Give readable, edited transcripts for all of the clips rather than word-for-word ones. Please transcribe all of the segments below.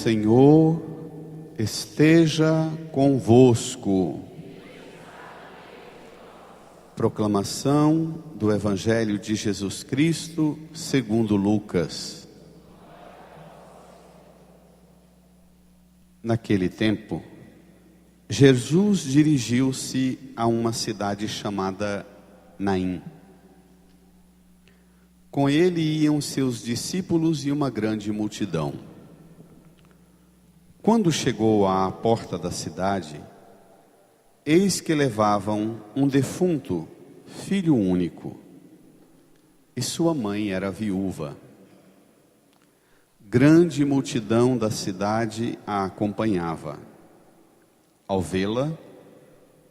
Senhor esteja convosco. Proclamação do Evangelho de Jesus Cristo segundo Lucas. Naquele tempo, Jesus dirigiu-se a uma cidade chamada Naim. Com ele iam seus discípulos e uma grande multidão. Quando chegou à porta da cidade, eis que levavam um defunto, filho único, e sua mãe era viúva. Grande multidão da cidade a acompanhava. Ao vê-la,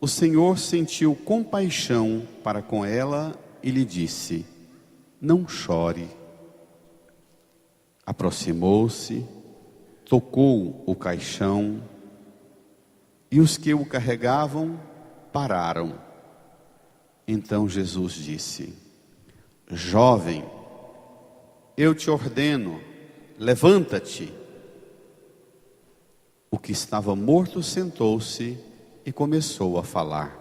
o Senhor sentiu compaixão para com ela e lhe disse: não chore. Aproximou-se, tocou o caixão, e os que o carregavam pararam. Então Jesus disse: jovem, eu te ordeno, levanta-te. O que estava morto sentou-se e começou a falar.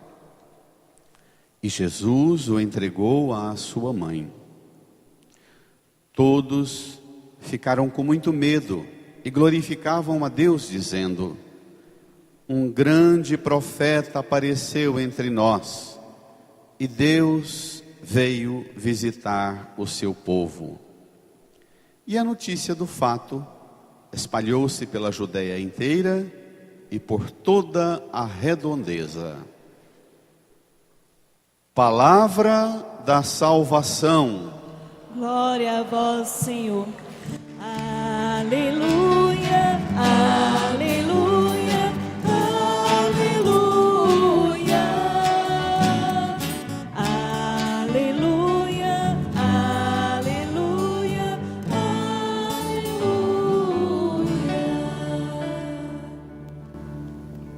E Jesus o entregou à sua mãe. Todos ficaram com muito medo e glorificavam a Deus, dizendo: um grande profeta apareceu entre nós, e Deus veio visitar o seu povo. E a notícia do fato espalhou-se pela Judeia inteira e por toda a redondeza. Palavra da salvação. Glória a vós, Senhor. Aleluia, aleluia, aleluia, aleluia, aleluia, aleluia.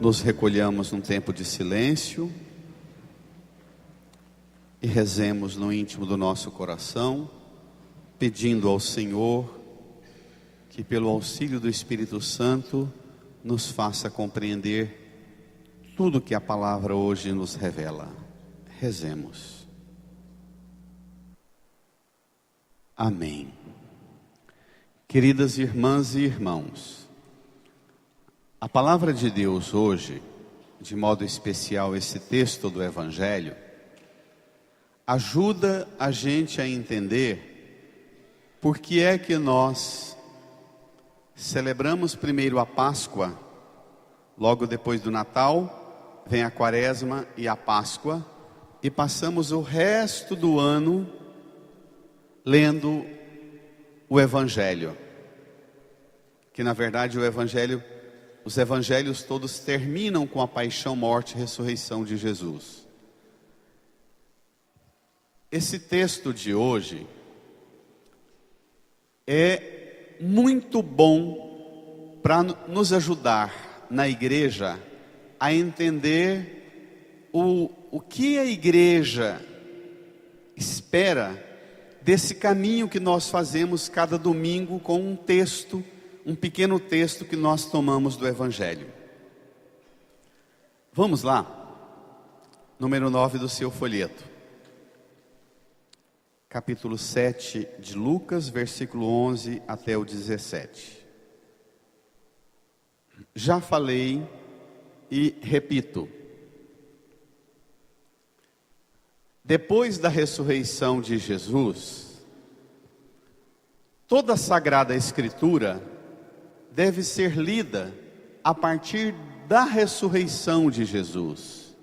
Nos recolhamos num tempo de silêncio e rezemos no íntimo do nosso coração, pedindo ao Senhor que pelo auxílio do Espírito Santo nos faça compreender tudo que a palavra hoje nos revela. Rezemos. Amém. Queridas irmãs e irmãos, a palavra de Deus hoje, de modo especial esse texto do Evangelho, ajuda a gente a entender por que é que nós celebramos primeiro a Páscoa, logo depois do Natal, vem a Quaresma e a Páscoa, e passamos o resto do ano lendo o Evangelho. Que na verdade os Evangelhos todos terminam com a paixão, morte e ressurreição de Jesus. Esse texto de hoje é muito bom para nos ajudar na igreja a entender o que a igreja espera desse caminho que nós fazemos cada domingo com um texto, um pequeno texto que nós tomamos do Evangelho. Vamos lá, número 9 do seu folheto. Capítulo 7 de Lucas, versículo 11 até o 17. Já falei e repito. Depois da ressurreição de Jesus, toda a Sagrada Escritura deve ser lida a partir da ressurreição de Jesus.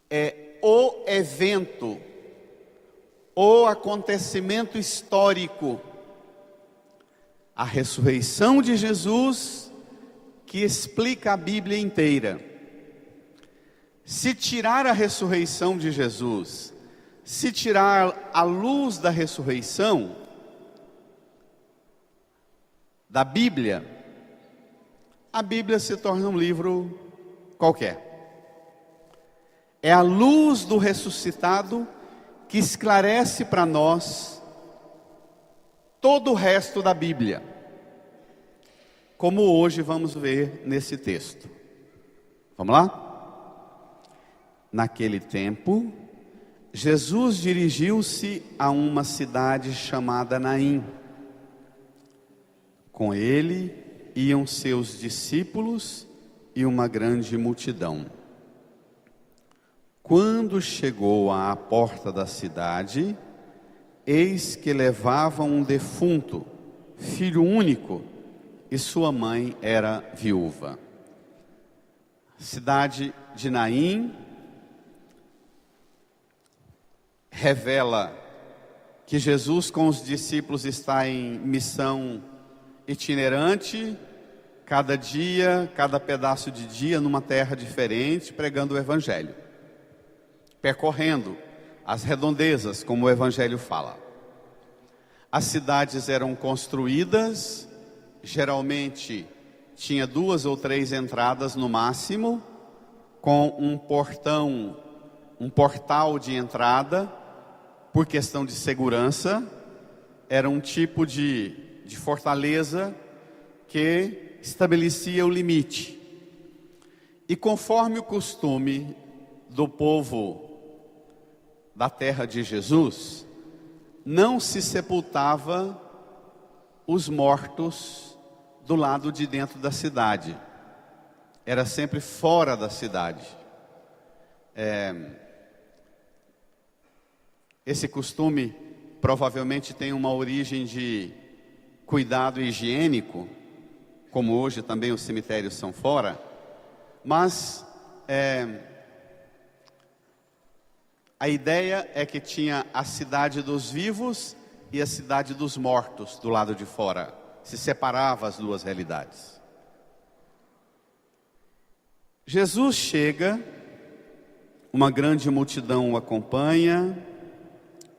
É o evento, o acontecimento histórico, a ressurreição de Jesus, que explica a Bíblia inteira. Se tirar a ressurreição de Jesus, se tirar a luz da ressurreição da Bíblia, a Bíblia se torna um livro qualquer. É a luz do ressuscitado que esclarece para nós todo o resto da Bíblia. como hoje vamos ver nesse texto. Vamos lá? Naquele tempo, Jesus dirigiu-se a uma cidade chamada Naim. Com ele iam seus discípulos e uma grande multidão. Quando chegou à porta da cidade, eis que levavam um defunto, filho único, e sua mãe era viúva. Cidade de Naim revela que Jesus com os discípulos está em missão itinerante, cada dia, cada pedaço de dia, numa terra diferente, pregando o Evangelho, percorrendo as redondezas, como o Evangelho fala. As cidades eram construídas, geralmente tinha 2 ou 3 entradas no máximo, com um portal de entrada, por questão de segurança. Era um tipo de fortaleza que estabelecia o limite. E conforme o costume do povo da terra de Jesus, não se sepultava os mortos do lado de dentro da cidade. Era sempre fora da cidade. Esse costume provavelmente tem uma origem de cuidado higiênico, como hoje também os cemitérios são fora, mas a ideia é que tinha a cidade dos vivos e a cidade dos mortos do lado de fora. Se separava as duas realidades. Jesus chega, uma grande multidão o acompanha,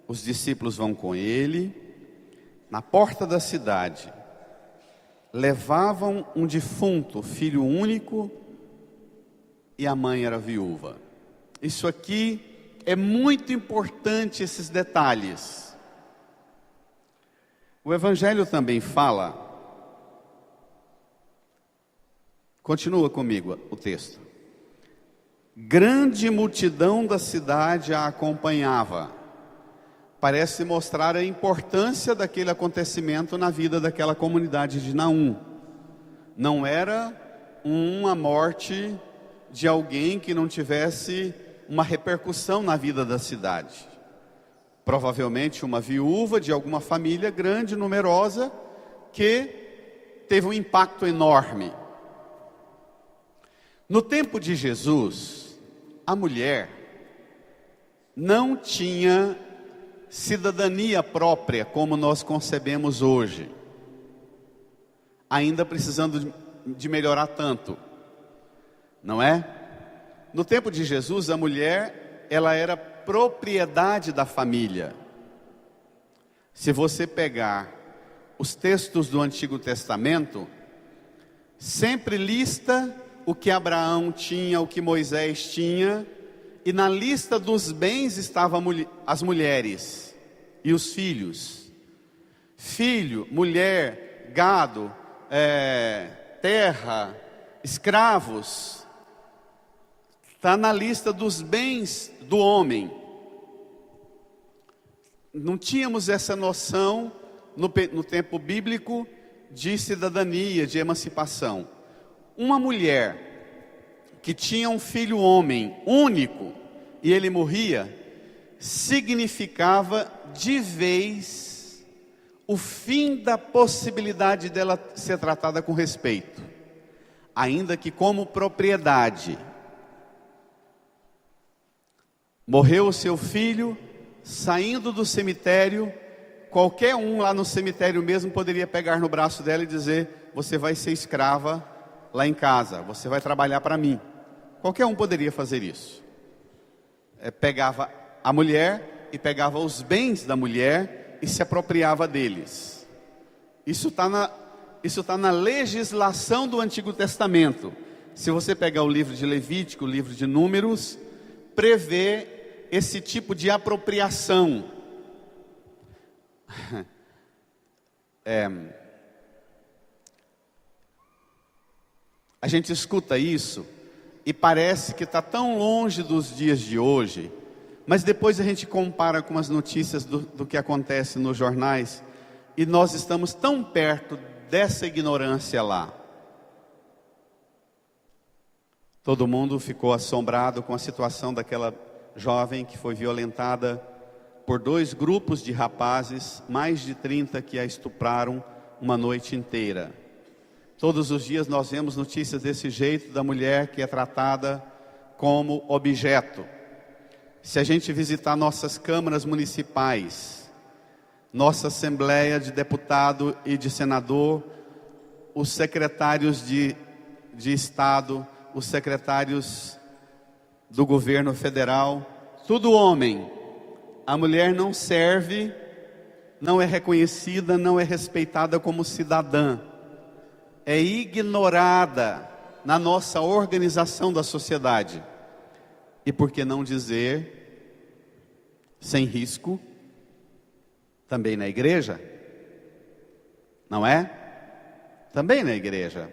os discípulos vão com ele. Na porta da cidade, levavam um defunto, filho único, e a mãe era viúva. Isso aqui é muito importante, esses detalhes. O Evangelho também fala, continua comigo o texto. Grande multidão da cidade a acompanhava. Parece mostrar a importância daquele acontecimento na vida daquela comunidade de Naum. Não era uma morte de alguém que não tivesse uma repercussão na vida da cidade. Provavelmente uma viúva de alguma família grande, numerosa, que teve um impacto enorme. No tempo de Jesus, a mulher não tinha cidadania própria como nós concebemos hoje, ainda precisando de melhorar tanto, não é? No tempo de Jesus, a mulher, ela era propriedade da família. Se você pegar os textos do Antigo Testamento, sempre lista o que Abraão tinha, o que Moisés tinha, e na lista dos bens estavam as mulheres e os filhos. Filho, mulher, gado, terra, escravos. Está na lista dos bens do homem. Não tínhamos essa noção no tempo bíblico de cidadania, de emancipação. Uma mulher que tinha um filho homem único e ele morria, significava de vez o fim da possibilidade dela ser tratada com respeito, ainda que como propriedade. Morreu o seu filho, saindo do cemitério, qualquer um lá no cemitério mesmo poderia pegar no braço dela e dizer: você vai ser escrava lá em casa, você vai trabalhar para mim. Qualquer um poderia fazer isso. Pegava a mulher e pegava os bens da mulher e se apropriava deles. Isso está na legislação do Antigo Testamento. Se você pegar o livro de Levítico, o livro de Números, prevê esse tipo de apropriação. A gente escuta isso e parece que está tão longe dos dias de hoje, mas depois a gente compara com as notícias do que acontece nos jornais e nós estamos tão perto dessa ignorância lá. Todo mundo ficou assombrado com a situação daquela jovem que foi violentada por 2 grupos de rapazes, mais de 30 que a estupraram uma noite inteira. Todos os dias nós vemos notícias desse jeito, da mulher que é tratada como objeto. Se a gente visitar nossas câmaras municipais, nossa Assembleia de Deputado e de Senador, os secretários de Estado, os secretários do governo federal, tudo homem. A mulher não serve, não é reconhecida, não é respeitada como cidadã. É ignorada na nossa organização da sociedade. E por que não dizer, sem risco, também na igreja? Não é? Também na igreja.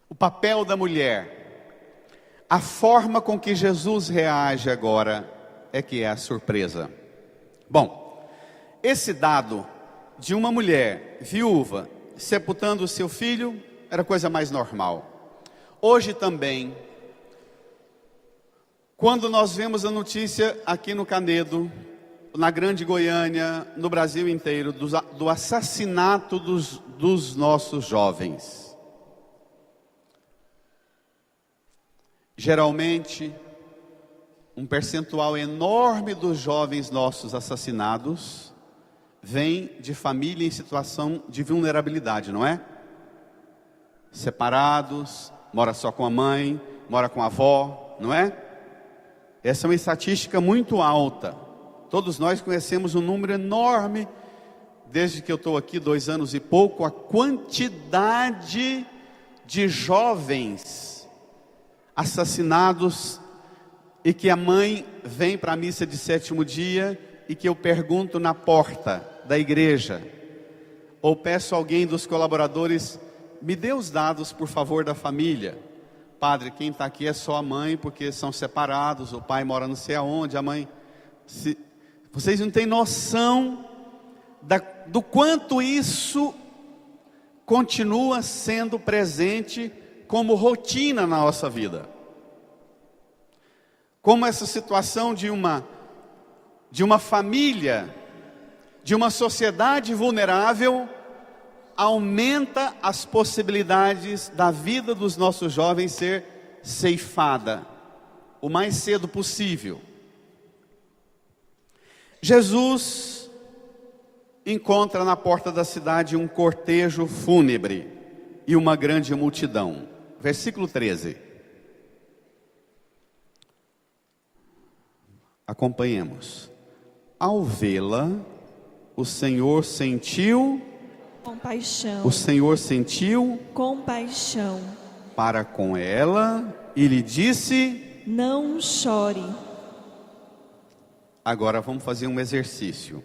O papel da mulher, a forma com que Jesus reage agora é que é a surpresa. Bom, esse dado de uma mulher viúva sepultando o seu filho era coisa mais normal. Hoje também, quando nós vemos a notícia aqui no Canedo, na Grande Goiânia, no Brasil inteiro, do assassinato dos nossos jovens. Geralmente, um percentual enorme dos jovens nossos assassinados vem de família em situação de vulnerabilidade, não é? Separados, mora só com a mãe, mora com a avó, não é? Essa é uma estatística muito alta. Todos nós conhecemos um número enorme, desde que eu estou aqui 2 anos e pouco, a quantidade de jovens assassinados e que a mãe vem para a missa de 7º dia e que eu pergunto na porta da igreja, ou peço a alguém dos colaboradores, me dê os dados por favor da família. Padre, quem está aqui é só a mãe, porque são separados, o pai mora não sei aonde, a mãe... Vocês não têm noção do quanto isso continua sendo presente como rotina na nossa vida. Como essa situação de uma família, de uma sociedade vulnerável, aumenta as possibilidades da vida dos nossos jovens ser ceifada o mais cedo possível. Jesus encontra na porta da cidade um cortejo fúnebre e uma grande multidão. Versículo 13. Acompanhemos. Ao vê-la, o Senhor sentiu compaixão. O Senhor sentiu compaixão para com ela e lhe disse: não chore. Agora vamos fazer um exercício.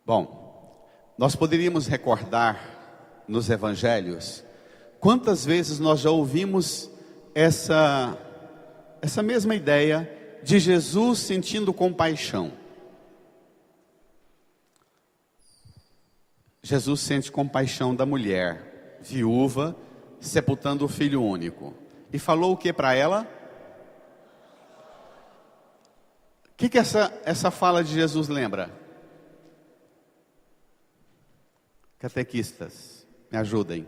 Bom, nós poderíamos recordar nos evangelhos quantas vezes nós já ouvimos essa mesma ideia de Jesus sentindo compaixão. Jesus sente compaixão da mulher viúva sepultando o filho único. E falou o que para ela? O que essa fala de Jesus lembra? Catequistas, me ajudem.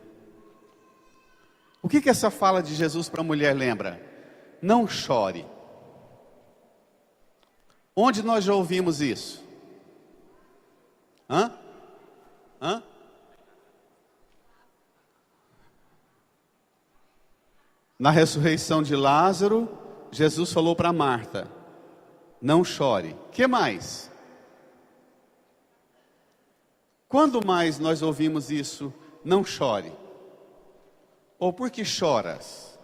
O que essa fala de Jesus para a mulher lembra? Não chore. Onde nós já ouvimos isso? Hã? Na ressurreição de Lázaro, Jesus falou para Marta: não chore. Que mais? Quando mais nós ouvimos isso? Não chore. Ou por que choras?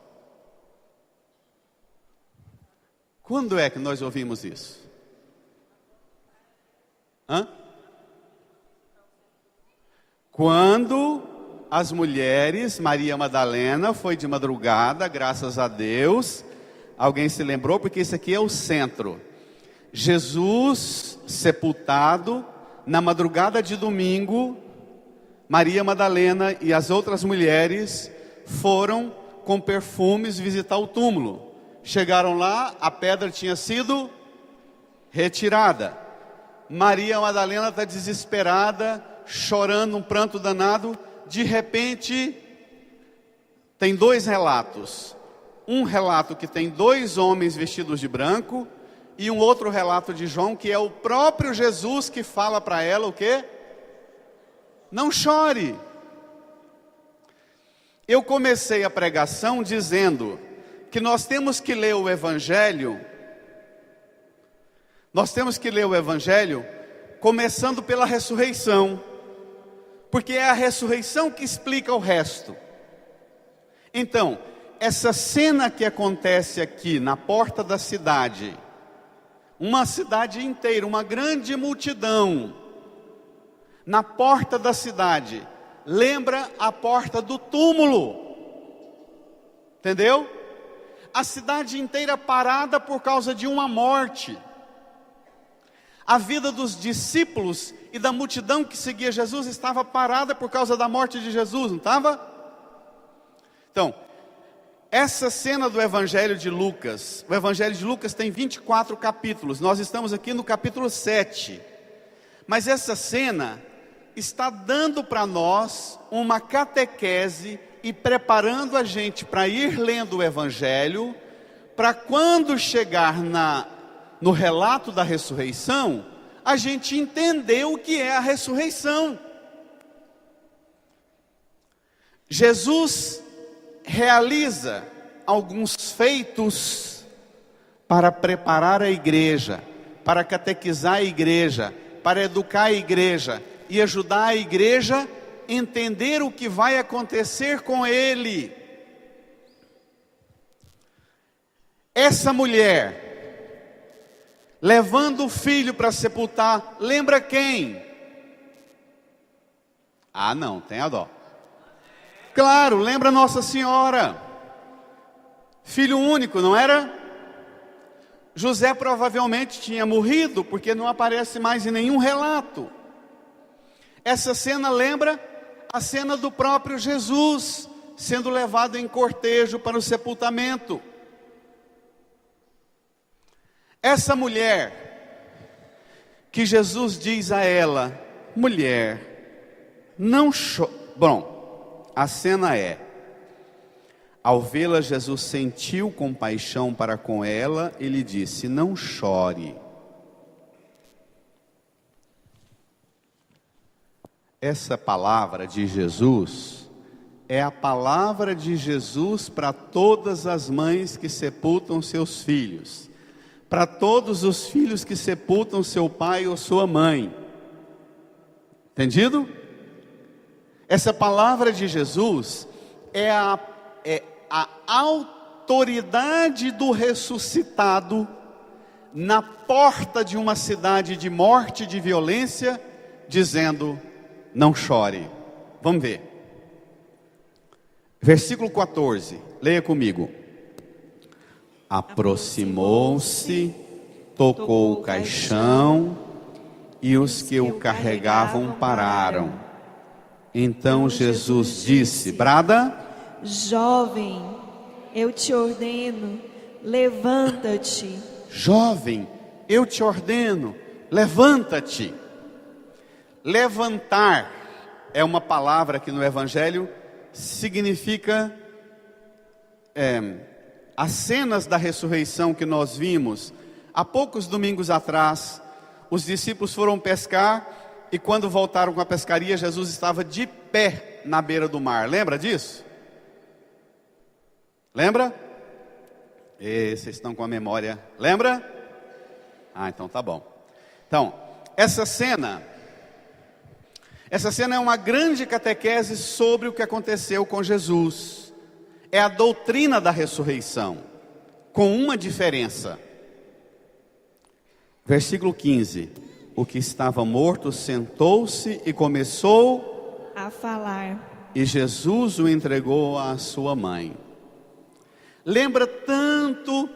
Quando é que nós ouvimos isso? Quando as mulheres, Maria Madalena foi de madrugada, graças a Deus. Alguém se lembrou? Porque isso aqui é o centro. Jesus sepultado, na madrugada de domingo, Maria Madalena e as outras mulheres foram com perfumes visitar o túmulo. Chegaram lá, a pedra tinha sido retirada. Maria Madalena está desesperada, chorando, um pranto danado. De repente, tem dois relatos. Um relato que tem dois homens vestidos de branco, e um outro relato de João, que é o próprio Jesus que fala para ela o quê? Não chore. Eu comecei a pregação dizendo que nós temos que ler o Evangelho. Nós temos que ler o Evangelho começando pela ressurreição, porque é a ressurreição que explica o resto. Então, essa cena que acontece aqui na porta da cidade, uma cidade inteira, uma grande multidão, na porta da cidade, lembra a porta do túmulo, entendeu? A cidade inteira parada por causa de uma morte. A vida dos discípulos e da multidão que seguia Jesus estava parada por causa da morte de Jesus, não estava? Então, essa cena do Evangelho de Lucas, o Evangelho de Lucas tem 24 capítulos, nós estamos aqui no capítulo 7, mas essa cena está dando para nós uma catequese e preparando a gente para ir lendo o Evangelho, para quando chegar no relato da ressurreição, a gente entender o que é a ressurreição. Jesus realiza alguns feitos para preparar a igreja, para catequizar a igreja, para educar a igreja e ajudar a igreja a entender o que vai acontecer com ele. Essa mulher, levando o filho para sepultar, lembra quem? Ah não, tenha dó. Claro, lembra Nossa Senhora. Filho único, não era? José provavelmente tinha morrido, porque não aparece mais em nenhum relato. Essa cena lembra a cena do próprio Jesus, sendo levado em cortejo para o sepultamento. Essa mulher, que Jesus diz a ela, mulher, não chore. Bom, a cena é, ao vê-la Jesus sentiu compaixão para com ela e lhe disse, não chore. Essa palavra de Jesus é a palavra de Jesus para todas as mães que sepultam seus filhos, para todos os filhos que sepultam seu pai ou sua mãe. Entendido? Essa palavra de Jesus é a autoridade do ressuscitado na porta de uma cidade de morte e de violência, dizendo, não chore. Vamos ver. Versículo 14, leia comigo. Aproximou-se, tocou o caixão, e os que o carregavam pararam. Então Jesus disse, brada, jovem, eu te ordeno, levanta-te. Jovem, eu te ordeno, levanta-te. Levantar é uma palavra que no Evangelho significa as cenas da ressurreição que nós vimos. Há poucos domingos atrás, os discípulos foram pescar e quando voltaram com a pescaria, Jesus estava de pé na beira do mar. Lembra disso? Lembra? Vocês estão com a memória. Lembra? Ah, então tá bom. Então, essa cena é uma grande catequese sobre o que aconteceu com Jesus. É a doutrina da ressurreição, com uma diferença. Versículo 15. O que estava morto sentou-se e começou a falar. E Jesus o entregou à sua mãe. Lembra tanto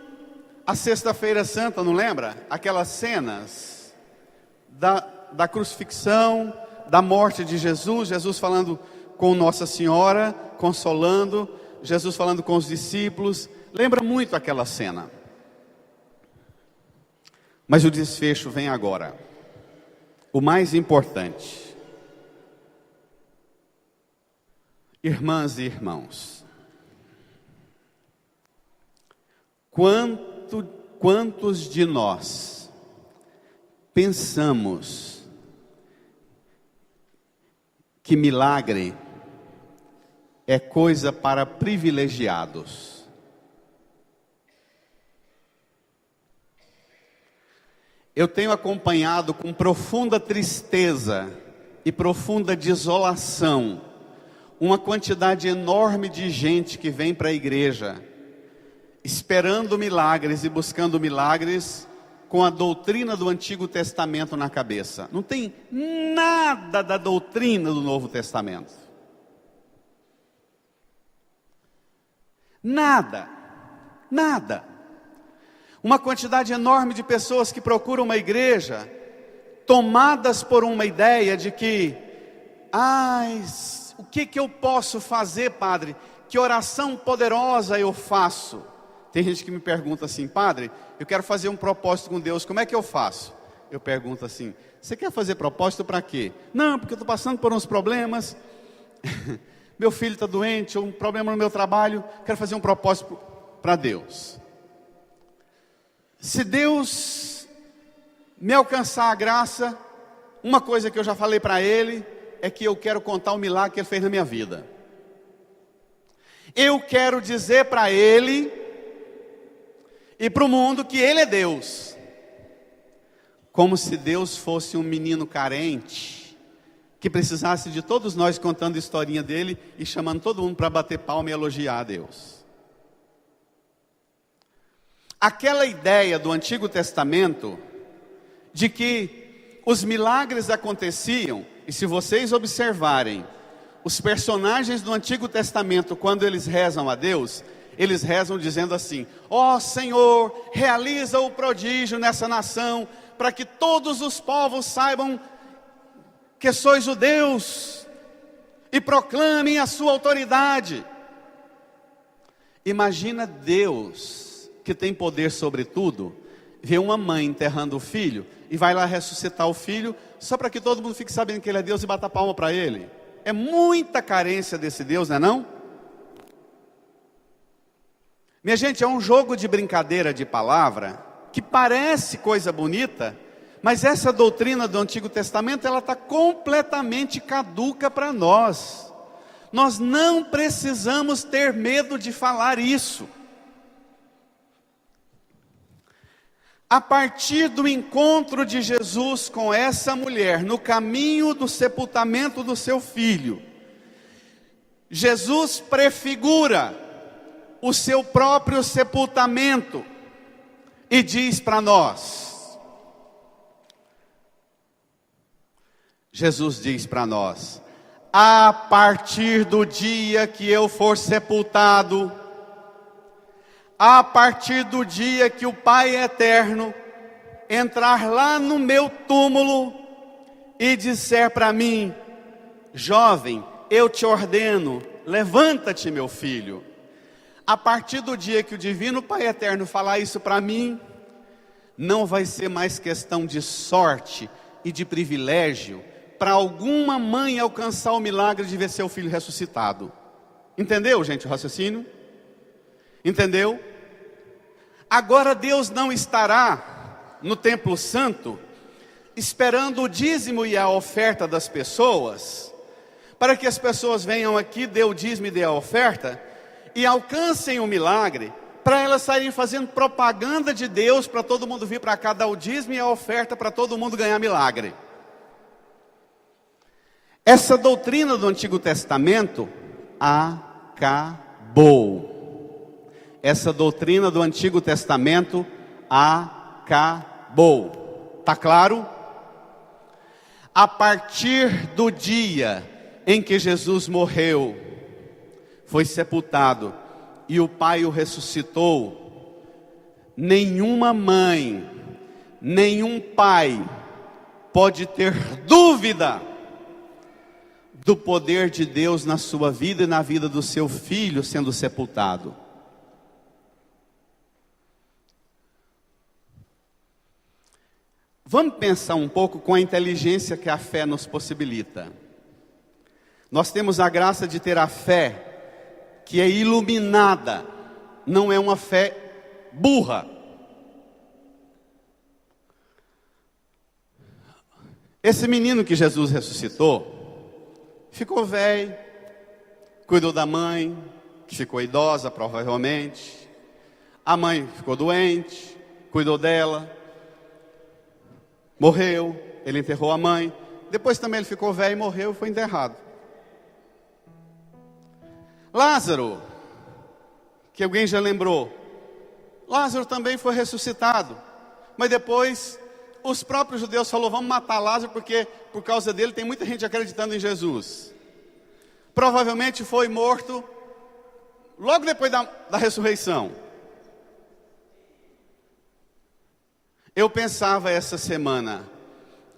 a Sexta-feira Santa, não lembra? Aquelas cenas da crucifixão, da morte de Jesus, Jesus falando com Nossa Senhora, consolando, Jesus falando com os discípulos. Lembra muito aquela cena. Mas o desfecho vem agora. O mais importante. Irmãs e irmãos, quantos de nós pensamos que milagre é coisa para privilegiados? Eu tenho acompanhado com profunda tristeza e profunda desolação uma quantidade enorme de gente que vem para a igreja, esperando milagres e buscando milagres, com a doutrina do Antigo Testamento na cabeça. Não tem nada da doutrina do Novo Testamento. Nada. Uma quantidade enorme de pessoas que procuram uma igreja, tomadas por uma ideia de que, o que eu posso fazer, padre? Que oração poderosa eu faço? Tem gente que me pergunta assim: padre, eu quero fazer um propósito com Deus, como é que eu faço? Eu pergunto assim: você quer fazer propósito para quê? Não, porque eu estou passando por uns problemas, meu filho está doente, ou um problema no meu trabalho, quero fazer um propósito para Deus. Se Deus me alcançar a graça, uma coisa que eu já falei para Ele, é que eu quero contar o milagre que Ele fez na minha vida. Eu quero dizer para Ele e para o mundo que Ele é Deus. Como se Deus fosse um menino carente, que precisasse de todos nós contando a historinha dele e chamando todo mundo para bater palma e elogiar a Deus. Aquela ideia do Antigo Testamento, de que os milagres aconteciam, e se vocês observarem, os personagens do Antigo Testamento, quando eles rezam a Deus, eles rezam dizendo assim: ó Senhor, realiza o prodígio nessa nação, para que todos os povos saibam que sois o Deus, e proclamem a sua autoridade. Imagina Deus, que tem poder sobre tudo, vê uma mãe enterrando o filho, e vai lá ressuscitar o filho, só para que todo mundo fique sabendo que Ele é Deus e bata a palma para Ele. É muita carência desse Deus, não é não? Minha gente, é um jogo de brincadeira de palavra, que parece coisa bonita, mas essa doutrina do Antigo Testamento, ela está completamente caduca para nós. Nós não precisamos ter medo de falar isso. A partir do encontro de Jesus com essa mulher, no caminho do sepultamento do seu filho, Jesus prefigura o seu próprio sepultamento e diz para nós, Jesus diz para nós: a partir do dia que eu for sepultado, a partir do dia que o Pai Eterno entrar lá no meu túmulo e disser para mim: jovem, eu te ordeno, levanta-te, meu filho. A partir do dia que o Divino Pai Eterno falar isso para mim, não vai ser mais questão de sorte e de privilégio para alguma mãe alcançar o milagre de ver seu filho ressuscitado. Entendeu, gente, o raciocínio? Entendeu? Agora Deus não estará no templo santo esperando o dízimo e a oferta das pessoas, para que as pessoas venham aqui, dê o dízimo e dê a oferta, e alcancem o milagre, para elas saírem fazendo propaganda de Deus, para todo mundo vir para cá dar o dízimo e a oferta, para todo mundo ganhar milagre. Essa doutrina do Antigo Testamento acabou. Essa doutrina do Antigo Testamento acabou. Está claro? A partir do dia em que Jesus morreu, foi sepultado e o Pai o ressuscitou, nenhuma mãe, nenhum pai pode ter dúvida do poder de Deus na sua vida e na vida do seu filho sendo sepultado. Vamos pensar um pouco com a inteligência que a fé nos possibilita. Nós temos a graça de ter a fé que é iluminada, não é uma fé burra. Esse menino que Jesus ressuscitou, ficou velho, cuidou da mãe, que ficou idosa provavelmente. A mãe ficou doente, cuidou dela, morreu, ele enterrou a mãe. Depois também ele ficou velho, morreu e foi enterrado. Lázaro, que alguém já lembrou, Lázaro também foi ressuscitado, mas depois os próprios judeus falaram: vamos matar Lázaro porque por causa dele tem muita gente acreditando em Jesus. Provavelmente foi morto logo depois da ressurreição. Eu pensava essa semana,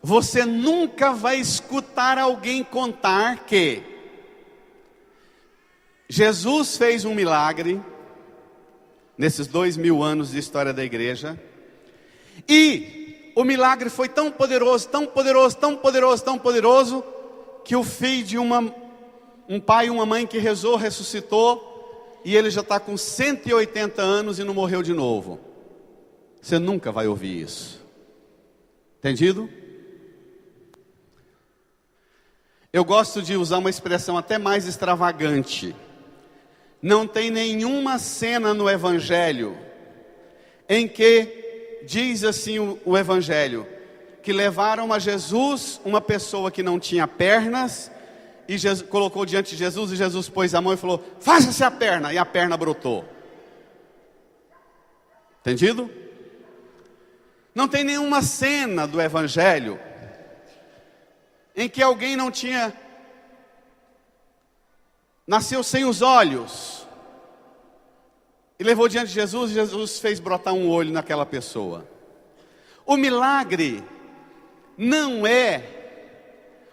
você nunca vai escutar alguém contar que Jesus fez um milagre nesses 2000 anos de história da igreja, e o milagre foi tão poderoso, tão poderoso, tão poderoso, tão poderoso, que o filho de um pai e uma mãe que rezou, ressuscitou, e ele já está com 180 anos e não morreu de novo. Você nunca vai ouvir isso. Entendido? Eu gosto de usar uma expressão até mais extravagante. Não tem nenhuma cena no Evangelho em que diz assim o Evangelho, que levaram a Jesus uma pessoa que não tinha pernas, e Jesus colocou diante de Jesus, e Jesus pôs a mão e falou: faça-se a perna, e a perna brotou. Entendido? Não tem nenhuma cena do Evangelho em que alguém não tinha, nasceu sem os olhos, e levou diante de Jesus, e Jesus fez brotar um olho naquela pessoa. O milagre não é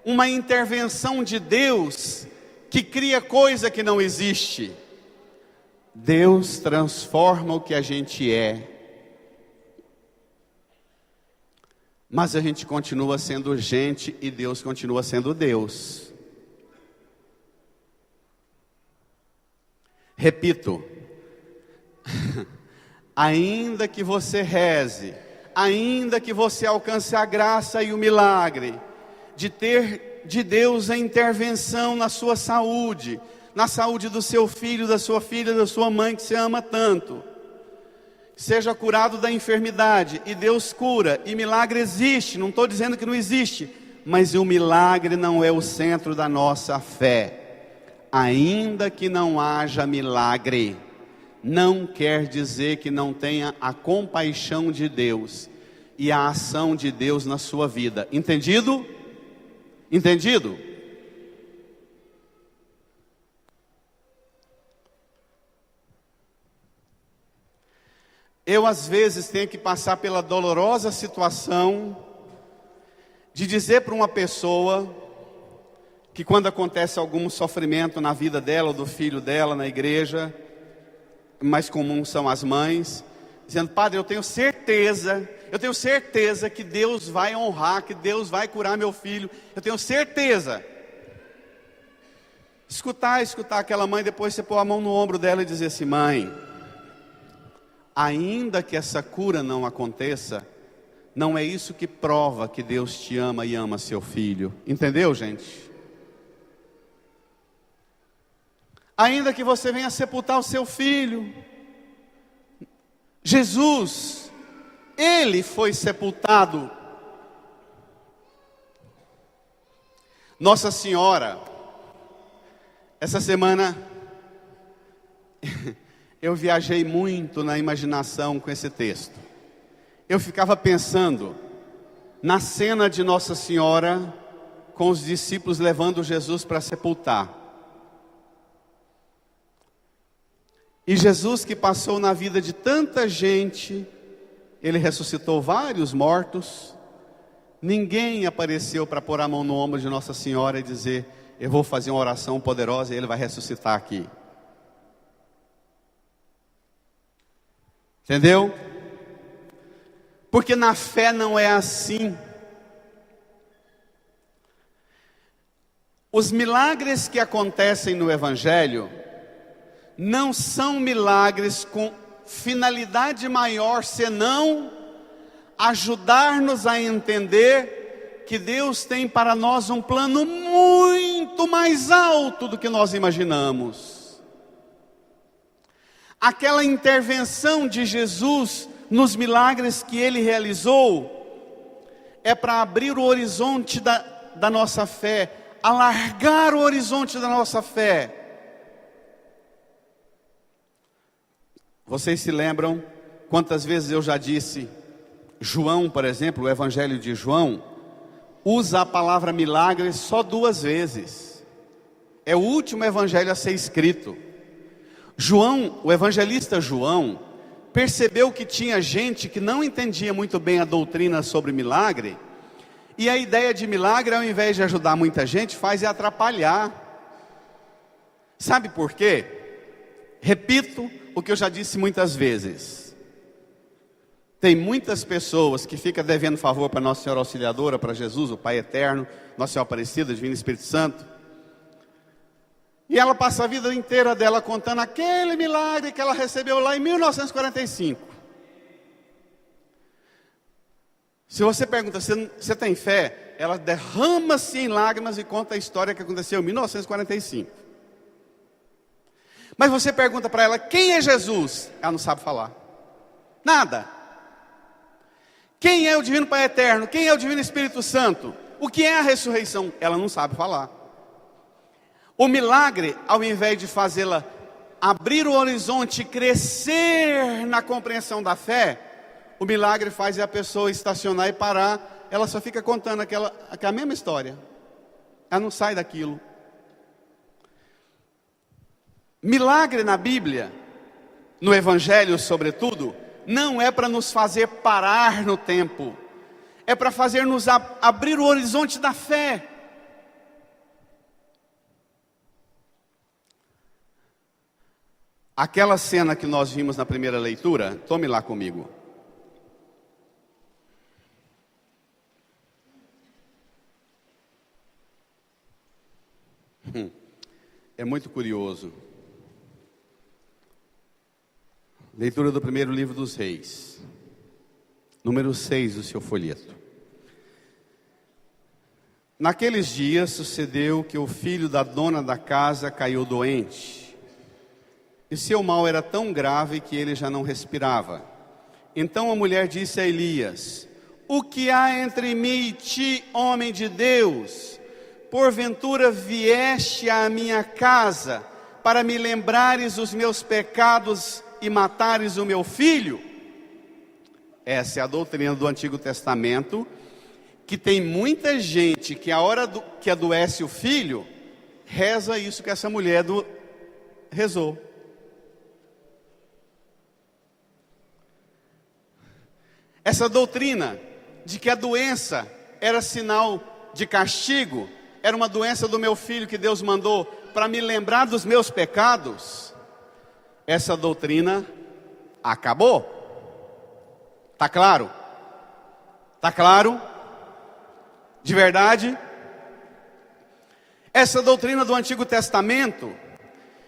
uma intervenção de Deus que cria coisa que não existe. Deus transforma o que a gente é, mas a gente continua sendo gente e Deus continua sendo Deus. Repito, ainda que você reze, ainda que você alcance a graça e o milagre de ter de Deus a intervenção na sua saúde, na saúde do seu filho, da sua filha, da sua mãe que você ama tanto, seja curado da enfermidade, e Deus cura, e milagre existe, não estou dizendo que não existe, mas o milagre não é o centro da nossa fé. Ainda que não haja milagre, não quer dizer que não tenha a compaixão de Deus e a ação de Deus na sua vida. Entendido? Entendido? Eu às vezes tenho que passar pela dolorosa situação de dizer para uma pessoa que quando acontece algum sofrimento na vida dela ou do filho dela na igreja, mais comum são as mães, dizendo: padre, eu tenho certeza que Deus vai honrar, que Deus vai curar meu filho, eu tenho certeza. Escutar aquela mãe, depois você pôr a mão no ombro dela e dizer assim: mãe, ainda que essa cura não aconteça, não é isso que prova que Deus te ama e ama seu filho. Entendeu, gente? Ainda que você venha sepultar o seu filho, Jesus, Ele foi sepultado. Nossa Senhora, essa semana eu viajei muito na imaginação com esse texto. Eu ficava pensando na cena de Nossa Senhora com os discípulos levando Jesus para sepultar. E Jesus, que passou na vida de tanta gente, ele ressuscitou vários mortos, ninguém apareceu para pôr a mão no ombro de Nossa Senhora e dizer: eu vou fazer uma oração poderosa e ele vai ressuscitar aqui. Entendeu? Porque na fé não é assim. Os milagres que acontecem no Evangelho não são milagres com finalidade maior senão ajudar-nos a entender que Deus tem para nós um plano muito mais alto do que nós imaginamos. Aquela intervenção de Jesus nos milagres que ele realizou é para abrir o horizonte da nossa fé, alargar o horizonte da nossa fé. Vocês se lembram quantas vezes eu já disse, João, por exemplo, o Evangelho de João, usa a palavra milagre só 2 vezes. É o último evangelho a ser escrito. João, o evangelista João, percebeu que tinha gente que não entendia muito bem a doutrina sobre milagre, e a ideia de milagre, ao invés de ajudar muita gente, faz é atrapalhar. Sabe por quê? Repito o que eu já disse muitas vezes. Tem muitas pessoas que ficam devendo favor para Nossa Senhora Auxiliadora, para Jesus, o Pai Eterno, Nossa Senhora Aparecida, Divino Espírito Santo. E ela passa a vida inteira dela contando aquele milagre que ela recebeu lá em 1945. Se você pergunta, você tem fé? Ela derrama-se em lágrimas e conta a história que aconteceu em 1945. Mas você pergunta para ela, quem é Jesus? Ela não sabe falar. Nada. Quem é o Divino Pai Eterno? Quem é o Divino Espírito Santo? O que é a ressurreição? Ela não sabe falar. O milagre, ao invés de fazê-la abrir o horizonte e crescer na compreensão da fé, o milagre faz a pessoa estacionar e parar. Ela só fica contando aquela mesma história. Ela não sai daquilo. Milagre na Bíblia, no Evangelho sobretudo, não é para nos fazer parar no tempo, é para fazer-nos abrir o horizonte da fé. Aquela cena que nós vimos na primeira leitura, tome lá comigo. É muito curioso. Leitura do primeiro livro dos Reis, número 6 do seu folheto. Naqueles dias sucedeu que o filho da dona da casa caiu doente, e seu mal era tão grave que ele já não respirava. Então a mulher disse a Elias: o que há entre mim e ti, homem de Deus? Porventura vieste à minha casa para me lembrares os meus pecados e matares o meu filho? Essa é a doutrina do Antigo Testamento, que tem muita gente que a hora que adoece o filho, reza isso que essa mulher rezou. Essa doutrina de que a doença era sinal de castigo, era uma doença do meu filho que Deus mandou para me lembrar dos meus pecados, essa doutrina acabou. Está claro? Está claro? De verdade? Essa doutrina do Antigo Testamento,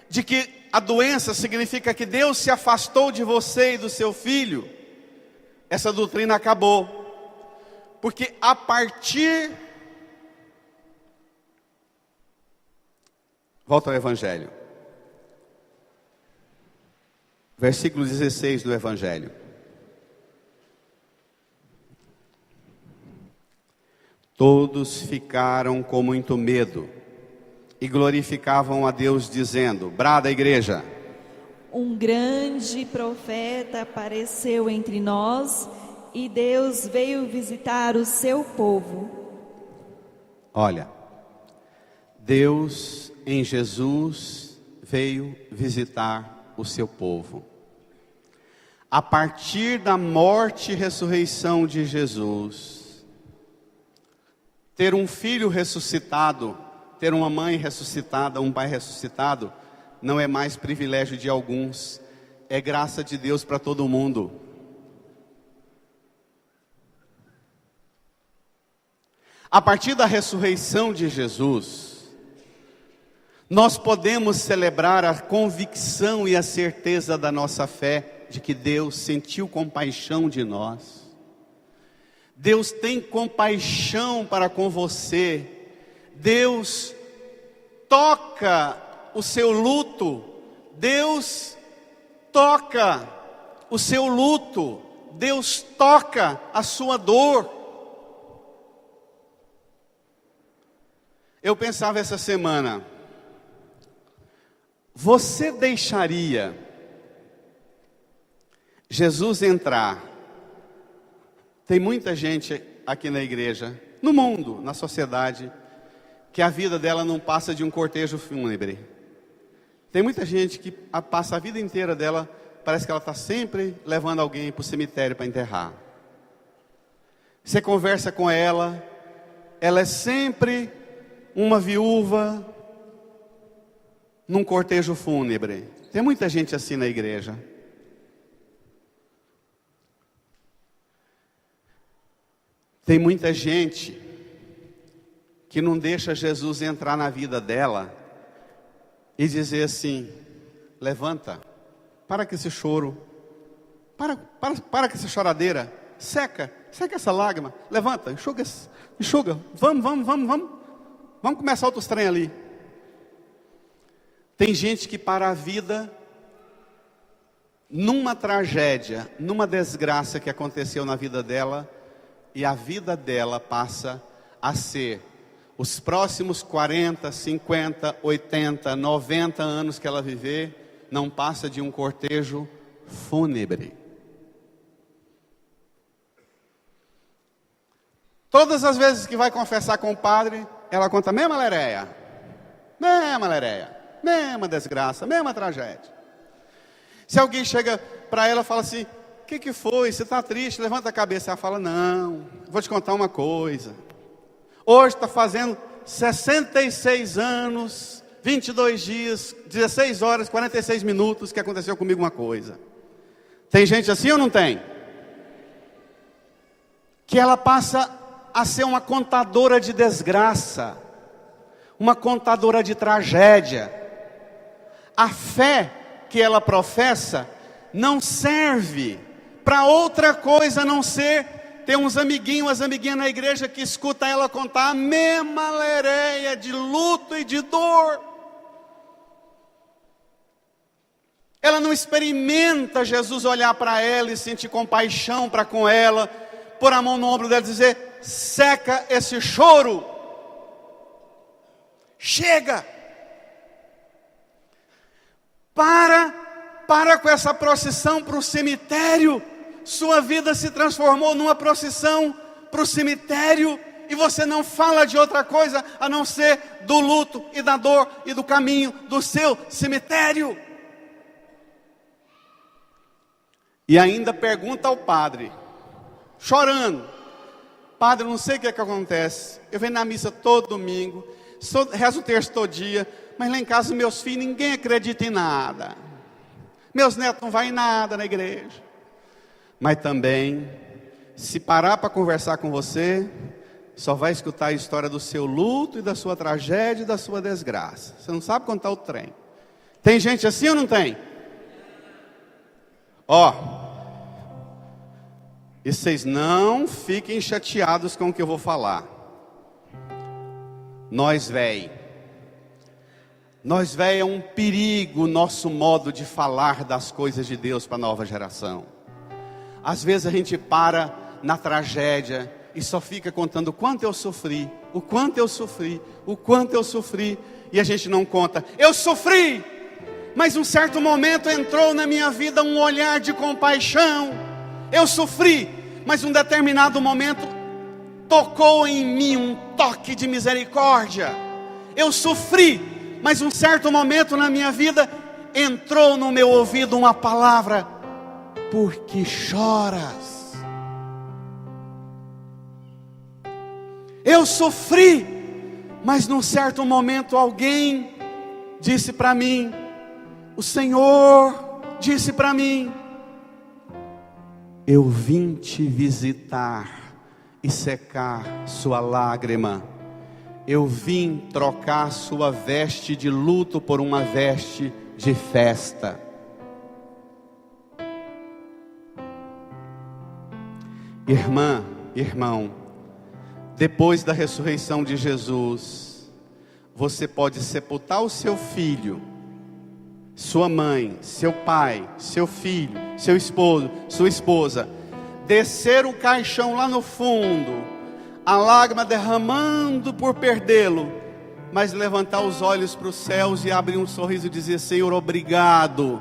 de que a doença significa que Deus se afastou de você e do seu filho, essa doutrina acabou. Porque a partir... Volta ao Evangelho. Versículo 16 do Evangelho. Todos ficaram com muito medo e glorificavam a Deus dizendo, brada a igreja: um grande profeta apareceu entre nós e Deus veio visitar o seu povo. Olha, Deus em Jesus veio visitar o seu povo. A partir da morte e ressurreição de Jesus, ter um filho ressuscitado, ter uma mãe ressuscitada, um pai ressuscitado, não é mais privilégio de alguns, é graça de Deus para todo mundo. A partir da ressurreição de Jesus, nós podemos celebrar a convicção e a certeza da nossa fé, de que Deus sentiu compaixão de nós. Deus tem compaixão para com você. Deus toca o seu luto. Deus toca o seu luto. Deus toca a sua dor. Eu pensava essa semana, você deixaria Jesus entrar? Tem muita gente aqui na igreja, no mundo, na sociedade, que a vida dela não passa de um cortejo fúnebre. Tem muita gente que passa a vida inteira dela, parece que ela está sempre levando alguém para o cemitério para enterrar. Você conversa com ela, ela é sempre uma viúva num cortejo fúnebre. Tem muita gente assim na igreja. Tem muita gente que não deixa Jesus entrar na vida dela e dizer assim: levanta, para com esse choro, para com essa choradeira, seca essa lágrima, levanta, enxuga, vamos começar outros trem ali. Tem gente que para a vida numa tragédia, numa desgraça que aconteceu na vida dela, e a vida dela passa a ser os próximos 40, 50, 80, 90 anos que ela viver, não passa de um cortejo fúnebre. Todas as vezes que vai confessar com o padre, ela conta a mesma lereia, mesma desgraça, mesma tragédia. Se alguém chega para ela e fala assim: o que foi? Você está triste? Levanta a cabeça. Ela fala: não, vou te contar uma coisa. Hoje está fazendo 66 anos, 22 dias, 16 horas, 46 minutos que aconteceu comigo uma coisa. Tem gente assim ou não tem? Que ela passa a ser uma contadora de desgraça, uma contadora de tragédia. A fé que ela professa não serve para outra coisa a não ser ter uns amiguinhos, umas amiguinhas na igreja que escuta ela contar a mesma lereia de luto e de dor. Ela não experimenta Jesus olhar para ela e sentir compaixão para com ela, pôr a mão no ombro dela e dizer: seca esse choro, chega, para com essa procissão para o cemitério. Sua vida se transformou numa procissão para o cemitério, e você não fala de outra coisa a não ser do luto e da dor e do caminho do seu cemitério. E ainda pergunta ao padre, chorando: padre, não sei o que é que acontece, eu venho na missa todo domingo, rezo o terço todo dia, mas lá em casa meus filhos, ninguém acredita em nada, meus netos não vão em nada na igreja. Mas também, se parar para conversar com você, só vai escutar a história do seu luto e da sua tragédia e da sua desgraça. Você não sabe contar o trem. Tem gente assim ou não tem? E vocês não fiquem chateados com o que eu vou falar. Nós véi é um perigo, o nosso modo de falar das coisas de Deus para a nova geração. Às vezes a gente para na tragédia e só fica contando o quanto eu sofri, o quanto eu sofri, o quanto eu sofri, e a gente não conta: eu sofri, mas um certo momento entrou na minha vida um olhar de compaixão. Eu sofri, mas um determinado momento tocou em mim um toque de misericórdia. eu sofri, mas um certo momento na minha vida entrou no meu ouvido uma palavra: por que choras? Eu sofri, mas num certo momento alguém disse para mim, o Senhor disse para mim: eu vim te visitar e secar sua lágrima. Eu vim trocar sua veste de luto por uma veste de festa. Irmã, irmão, depois da ressurreição de Jesus, você pode sepultar o seu filho, sua mãe, seu pai, seu filho, seu esposo, sua esposa, descer o caixão lá no fundo, a lágrima derramando por perdê-lo, mas levantar os olhos para os céus e abrir um sorriso e dizer: Senhor, obrigado,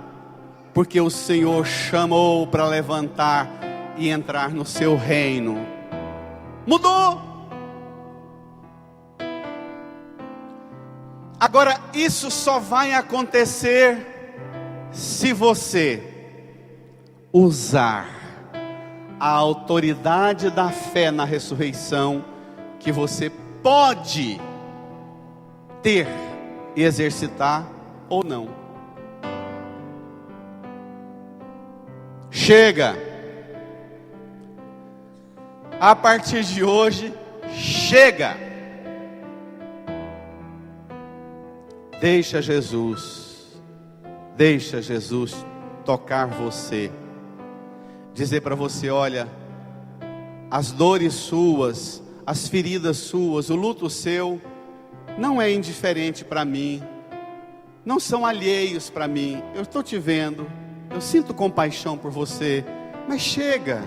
porque o Senhor chamou para levantar e entrar no seu reino. Mudou. Agora, isso só vai acontecer se você usar a autoridade da fé na ressurreição, que você pode ter e exercitar ou não. Chega. A partir de hoje, chega. Deixa Jesus tocar você. Dizer para você: olha, as dores suas, as feridas suas, o luto seu, não é indiferente para mim, não são alheios para mim. Eu estou te vendo, eu sinto compaixão por você, mas chega,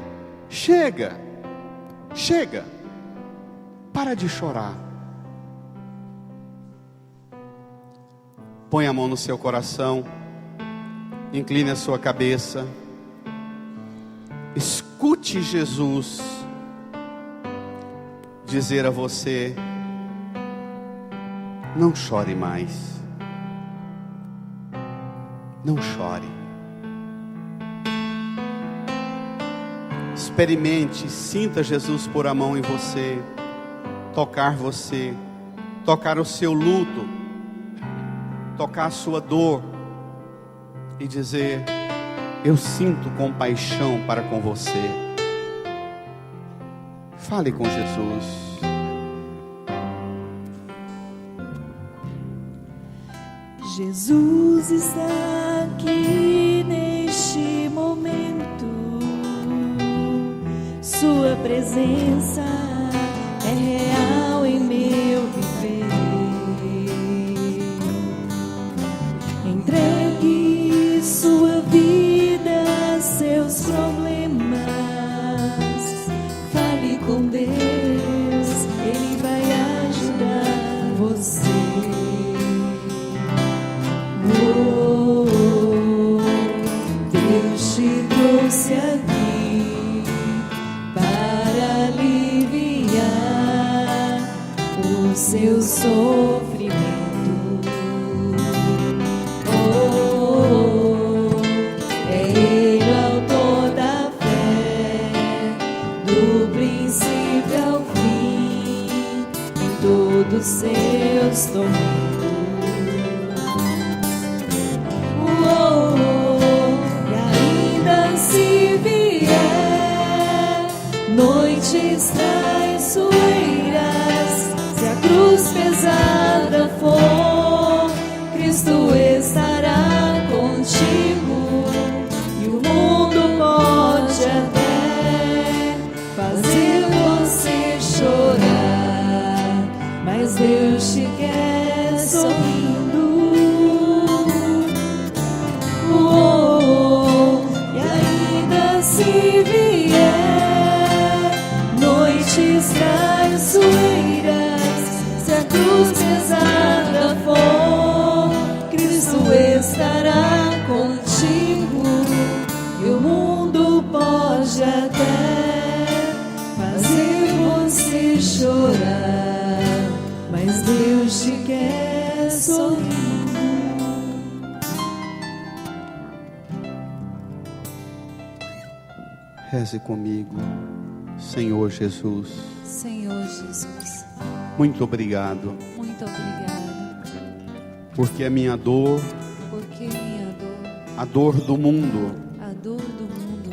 para de chorar. Põe a mão no seu coração, incline a sua cabeça. Escute Jesus dizer a você: não chore mais. Não chore. Experimente, sinta Jesus pôr a mão em você, tocar o seu luto, tocar a sua dor e dizer: eu sinto compaixão para com você. Fale com Jesus. Jesus está aqui neste momento. Sua presença é real em meu viver. Entregue sua vida, seus problemas. Fale com Deus, Ele vai ajudar você. Deus te trouxe aqui para aliviar o seu sofrimento. É Ele o autor da fé, do princípio ao fim, em todos seus tormentos. Noites traiçoeiras, se a cruz pesada for, Cristo estará contigo, e o mundo pode até fazer você chorar, mas Deus te quer sorrindo. E ainda se vier noites traiçoeiras, se a cruz pesada for, Cristo estará contigo, e o mundo pode até fazer você chorar, mas Deus te quer Reze comigo. Senhor Jesus, Senhor Jesus, muito obrigado, muito obrigado, porque a minha dor, porque minha dor, a dor do mundo, a dor do mundo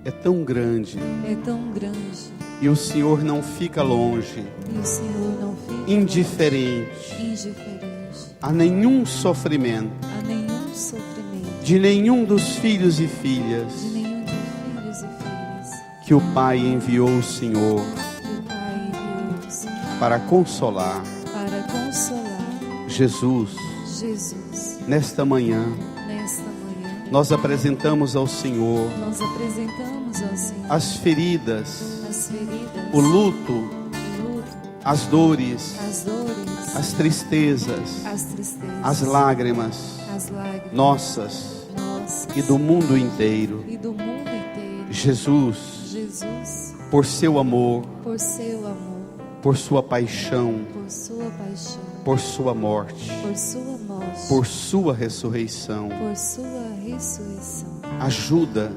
é tão grande, é tão grande, e o Senhor não fica longe, e o Senhor não fica indiferente indiferente a nenhum sofrimento a nenhum sofrimento de nenhum dos filhos e filhas de nenhum de filhos e filhas que o Pai enviou o Senhor que o Pai enviou o Senhor para consolar. para consolar. Jesus, Jesus, nesta manhã, nesta manhã, nós apresentamos ao Senhor nós apresentamos ao Senhor as feridas, as feridas, o luto, o luto, as dores, as dores, as tristezas, as tristezas, as lágrimas as lágrimas nossas nossas e do mundo inteiro. e do mundo inteiro. Jesus, Jesus, por seu amor, por seu amor, por sua paixão, por sua paixão, por sua morte, por sua morte, por sua ressurreição, por sua ressurreição, ajuda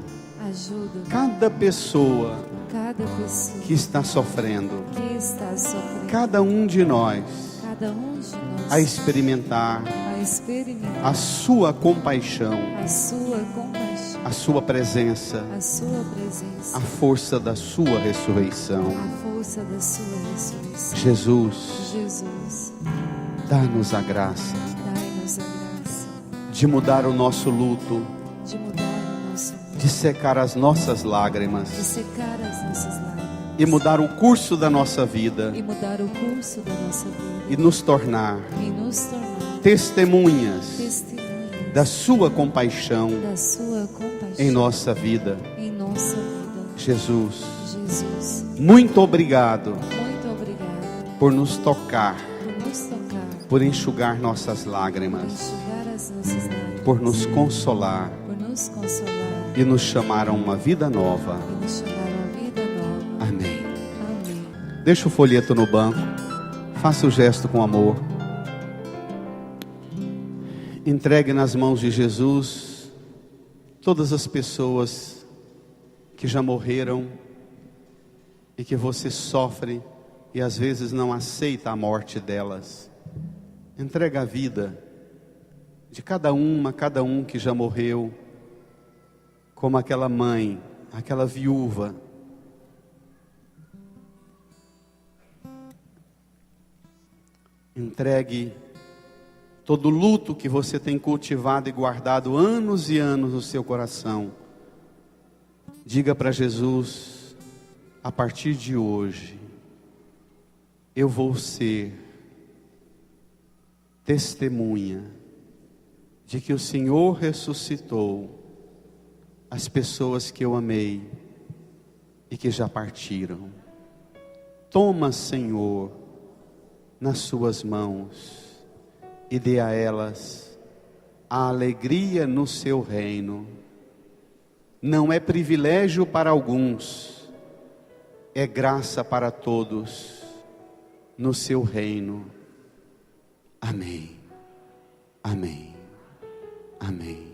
ajuda cada pessoa cada pessoa que está sofrendo, que está sofrendo, cada um de nós, cada um de nós, a experimentar a experimentar a sua compaixão, a sua compaixão, a sua presença, a sua presença, a força da sua ressurreição. a força da sua ressurreição. Jesus, Jesus, dá-nos a graça dai-nos a graça de mudar o nosso luto, de mudar o nosso mundo, de secar as nossas de lágrimas secar as nossas lágrimas e mudar o curso da nossa vida e mudar o curso da nossa vida e nos tornar e nos tornar testemunhas testemunhas da sua compaixão da sua compaixão em nossa vida. em nossa vida. Jesus, Jesus, muito obrigado muito obrigado por nos tocar, por nos tocar, por enxugar nossas por lágrimas, enxugar as nossas lágrimas, por nos consolar por nos consolar e nos chamar a uma vida nova. e nos chamar a uma vida nova. Amém. Amém. Deixa o folheto no banco, faça o gesto com amor. Entregue nas mãos de Jesus todas as pessoas que já morreram e que você sofre e às vezes não aceita a morte delas. Entrega a vida de cada um que já morreu, como aquela mãe, aquela viúva. Entregue todo o luto que você tem cultivado e guardado anos e anos no seu coração. Diga para Jesus: a partir de hoje, eu vou ser testemunha de que o Senhor ressuscitou as pessoas que eu amei e que já partiram. Toma, Senhor, nas suas mãos e dê a elas a alegria no seu reino. Não é privilégio para alguns, é graça para todos no seu reino. Amém. Amém. Amém.